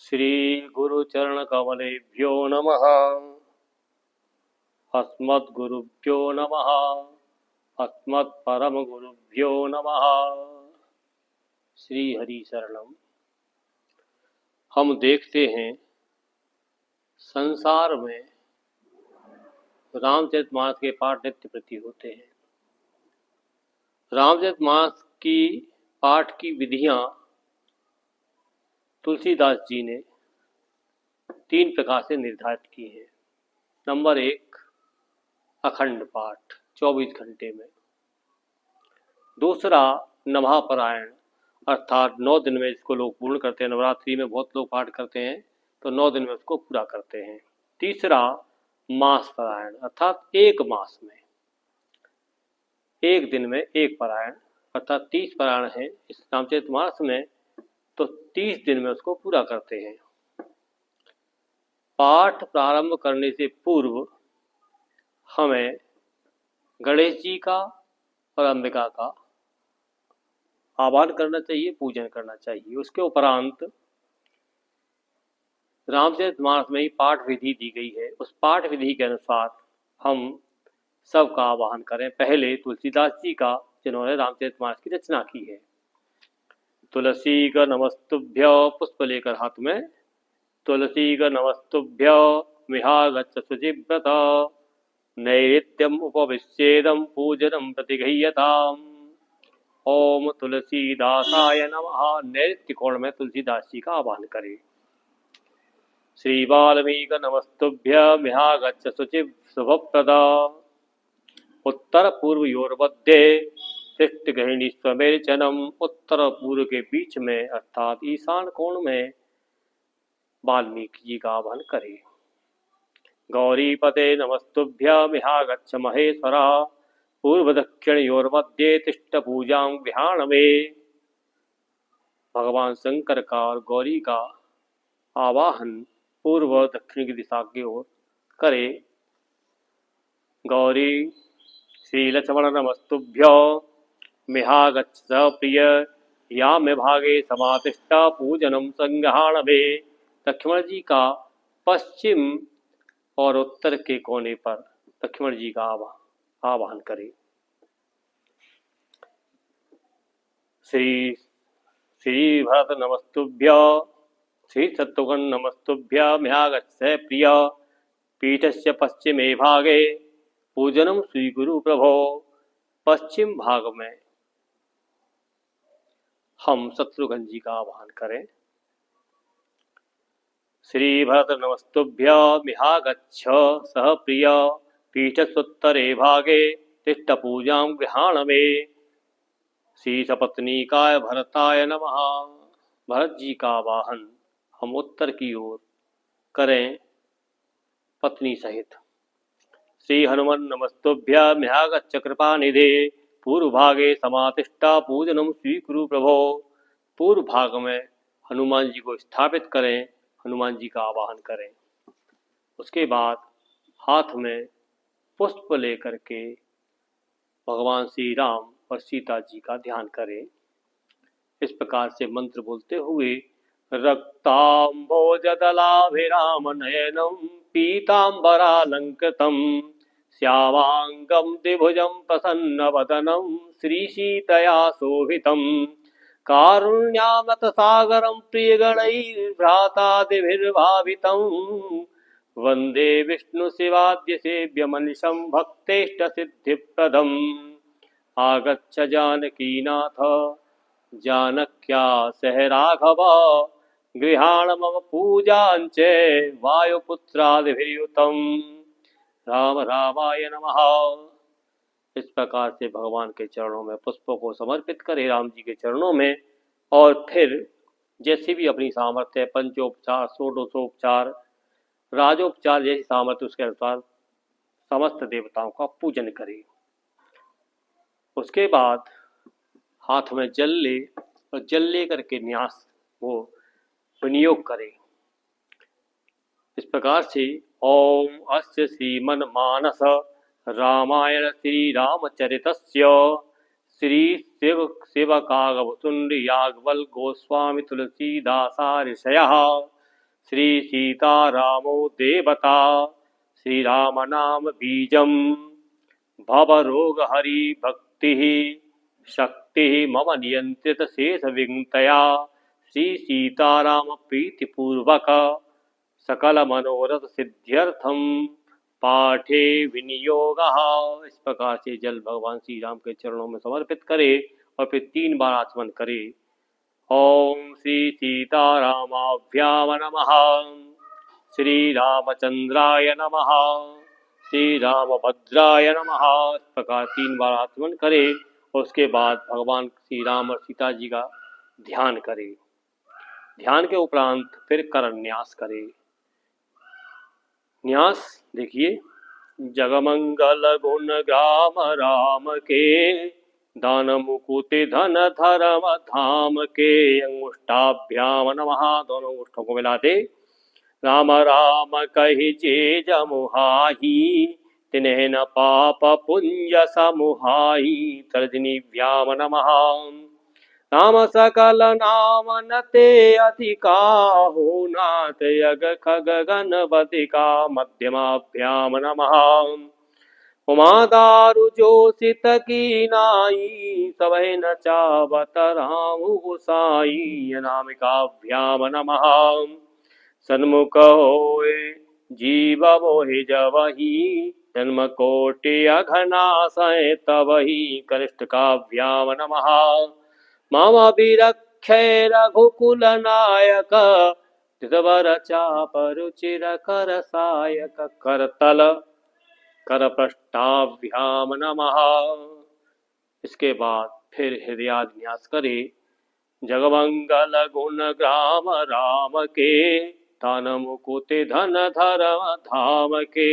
श्री गुरुचरण कमलेभ्यो नमः। अस्मद्गुरुभ्यो नमः। अस्मत्परम गुरुभ्यो नमः। श्री हरि शरणम। हम देखते हैं संसार में रामचरितमानस के पाठ नित्य प्रति होते हैं। रामचरितमानस की पाठ की विधियां तुलसीदास जी ने 3 प्रकार से निर्धारित की हैं। नंबर 1, अखंड पाठ 24 घंटे में। दूसरा, नभापरायण अर्थात 9 दिन में इसको लोग पूर्ण करते हैं। नवरात्रि में बहुत लोग पाठ करते हैं तो 9 दिन में उसको पूरा करते हैं। तीसरा, मास पारायण अर्थात 1 मास में 1 दिन में 1 पारायण अर्थात 30 पारायण है इस रामचरितमानस में, तो 30 दिन में उसको पूरा करते हैं। पाठ प्रारंभ करने से पूर्व हमें गणेश जी का और अंबिका का आह्वान करना चाहिए, पूजन करना चाहिए। उसके उपरांत रामचरितमानस में ही पाठ विधि दी गई है, उस पाठ विधि के अनुसार हम सबका आह्वान करें। पहले तुलसीदास जी का, जिन्होंने रामचरितमानस की रचना की है। तुलसी का नमस्तुभ्य, पुष्प लेकर हाथ में। तुलसी का नमस्तुभ्य मिहागच्छ शुचिव्रत, नैऋत्यम उपविश्येदम पूजनम प्रतिगह्यताम। ओम तुलसीदासाय नमः। नैऋत्य कोण में तुलसीदास जी का आह्वान करें। श्री वाल्मीकि नमस्तुभ्य मिहागच्छ शुचि शुभप्रदा, उत्तर पूर्व योर्मध्ये तिष्ठ गृहिणी स्वमेरचनम। उत्तर पूर्व के बीच में अर्थात ईशान कोण में वाल्मीकि जी का आह्वान करें। गौरीपते नमस्तुभ्य मिहागच्छ महेश्वरा, पूर्व दक्षिण योर्मध्ये तिष्ठ पूजां विहाण में। भगवान शंकर का और गौरी का आवाहन पूर्व दक्षिण की दिशा की ओर करे। गौरी श्री लक्ष्मण नमस्तुभ्य मिहागच्छ प्रिय, या में भागे समातिष्ठा पूजनम संग्रहाण में। लक्ष्मण जी का पश्चिम और उत्तर के कोने पर लक्ष्मण जी का आवाहन करें। श्री भरत नमस्तुभ्य, श्री शत्रुघ्न नमस्तुभ्य मिहागच्छ प्रिय, पीठस्य पश्चिमे भागे पूजनम श्री गुरु प्रभो। पश्चिम भाग में हम शत्रुघ्न जी का आह्वान करें। श्री भरत नमस्तुभ्य मिहागच्छ सह प्रिय, पीठस्योत्तरे भागे तिष्ठ पूजां गृहाण में। श्री सपत्नीकाय भरताय नमः। भरत जी का आवाहन हम उत्तर की ओर करें पत्नी सहित। श्री हनुमान नमस्तुभ्य मिहागच्छ कृपानिधे, पूर्व भागे समातिष्ठा पूजनम स्वीकुरु प्रभो। पूर्व भाग में हनुमान जी को स्थापित करें, हनुमान जी का आवाहन करें। उसके बाद हाथ में पुष्प लेकर के भगवान श्री राम और सीता जी का ध्यान करें। इस प्रकार से मंत्र बोलते हुए रक्तांभोजदलाभिराम नयनम, पीतांबरालंकृतम श्यामांगम द्विभुजम प्रसन्नवदनम, श्रीसीतया शोभितम। कारुण्यामृत सागरम प्रियगणैर्भ्रातादिभिर्भावितम, वंदे विष्णु शिवाद्य सेव्य मनिषं भक्तेष्ट सिद्धिप्रदम। आगच्छ जानकीनाथ जानक्या सह राघव, गृहाण मम पूजांच वायुपुत्रादिभिर्युतम। राम रामाय नमः। इस प्रकार से भगवान के चरणों में पुष्पों को समर्पित करें, राम जी के चरणों में। और फिर जैसी भी अपनी सामर्थ्य, पंचोपचार, षोडशोपचार, राजोपचार जैसी सामर्थ्य उसके अनुसार समस्त देवताओं का पूजन करें। उसके बाद हाथ में जल ले और जल ले करके न्यास वो विनियोग करें। इस प्रकार से ओम अस्य श्रीमन मानस रामायण श्री रामचरितस्य श्री शिव कागवतुंड याज्ञवल्क्य गोस्वामी तुलसीदासा ऋषयः श्री सीतारामो देवता श्रीराम नाम बीजम भवरोग हरि भक्ति शक्ति मम नियंत्रित शेष विघ्नतया श्री सीताराम प्रीतिपूर्वक सकल मनोरथ सिद्ध्यर्थम पाठे विनियोगः। इस प्रकार से जल भगवान श्री राम के चरणों में समर्पित करे और फिर 3 बार आचमन करे। ओम श्री सीतारामाभ्याम नमः, श्री रामचंद्राय नमः, श्री रामभद्राय नमः। इस प्रकार 3 बार आचमन करे और उसके बाद भगवान श्री राम और सीता जी का ध्यान करे। ध्यान के उपरांत फिर कर न्यास करे। न्यास देखिए, जगमंगल गुण ग्राम राम के दान मुकुति धन धर्म धाम के। अंगुष्ठाभ्याम नमः, दोनों अंगुष्ठों को मिला दे। राम राम कहि जे जमुहाही तिन्ह न पाप पुंज समुहाई। तर्जनीभ्याम नमः। राम सकल नाम नते अधिका हो नाथ यग खग गणपतिका। मध्यमाभ्याम नमः। उमा दारु जोशित की नाई सबहि न चावत राम गोसाई। अनामिकाभ्याम नमः। सन्मुख होए जीव मोहि जवही जन्म कोटि अघनाशय तवही। कनिष्ठकाभ्याम नमः। मम विरक्षय रघुकुल नायक धृतवर चाप रुचिर कर सायक। करतल कर पृष्ठाभ्याम नमः। इसके बाद फिर हृदयान्यास करे। जगमंगल गुण ग्राम राम के दान मुकुति धन धर्म धाम के।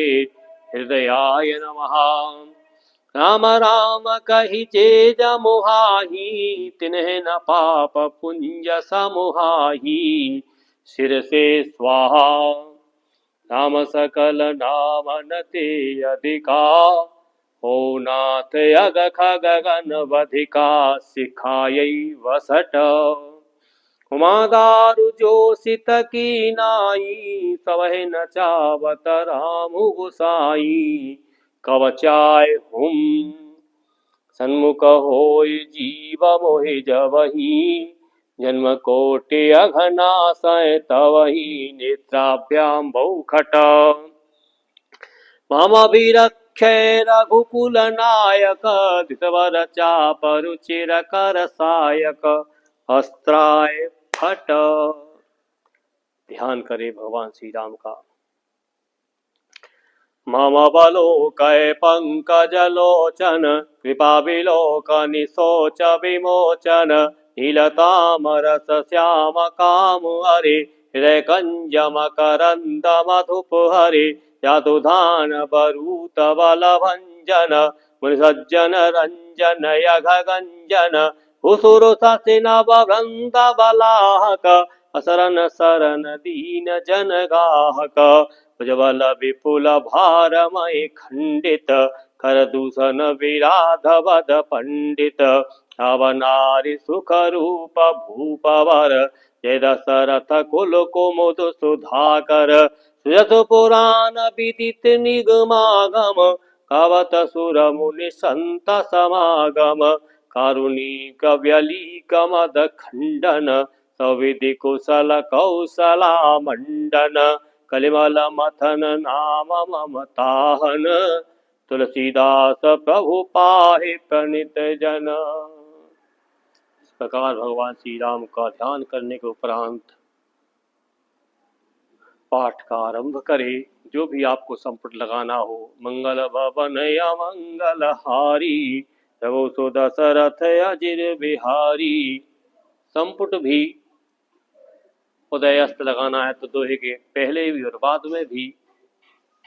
हृदयाय नमः। राम राम कहि जे जमुहाही तिन्ह न पाप पुंज समुहाही। सिर से स्वाहा राम सकल नाम नते अधिका हो नाथ यग खग गणपतिका। सिखायै वसट उमा दारु जोशित की नाई सबहि न चावत राम गोसाई। कवचाय हुम सन्मुख होय जीव मोहि जवही जन्म कोटि अघनाशय तवही। नेत्राभ्याम बहुखट मम विरक्षय रघुकुल नायक धृतवर चाप रुचिर कर सायक। अस्त्राय फट। ध्यान करे भगवान श्री राम का। मम बलोकय पंकज लोचन कृपा विलोकनि शोच विमोचन। नीलतामरस श्याम काम हरे हृदय कंज मकरंद मधुप हरे। यातुधान बरूत बल भंजन मुनि सज्जन रंजन यघ गंजन। हुसुर ससिन बभ्रंत बलाहक असरन सरन दीन जन गाहक। भुजबल विपुल भारमय खंडित कर दूषण विराध वद पंडित। अवनारि सुख रूप भूपवर जय दशरथ कुल कुमुद सुधाकर। सुयस पुराण विदित निगमागम कवत सुर मुनि संत समागम। कारुणिक व्यलीक मद खंडन सविधि कुशल कौशला मंडन। कलिमल मथन नाम ममताहन तुलसीदास प्रभु पाहि प्रणित जन। इस प्रकार भगवान श्री राम का ध्यान करने के उपरांत पाठ का आरंभ करे। जो भी आपको संपुट लगाना हो। मंगल भवन या मंगल हारी रघु सो दशरथ अजिर बिहारी। संपुट भी उदय अस्त लगाना है तो दोहे के पहले भी और बाद में भी,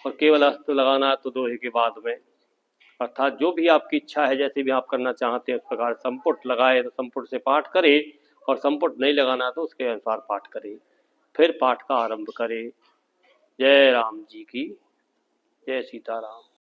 और केवल अस्त लगाना है तो दोहे के बाद में। अर्थात जो भी आपकी इच्छा है, जैसे भी आप करना चाहते हैं उस प्रकार संपुट लगाए तो संपुट से पाठ करे, और संपुट नहीं लगाना तो उसके अनुसार पाठ करे। फिर पाठ का आरंभ करे। जय राम जी की जय सीताराम।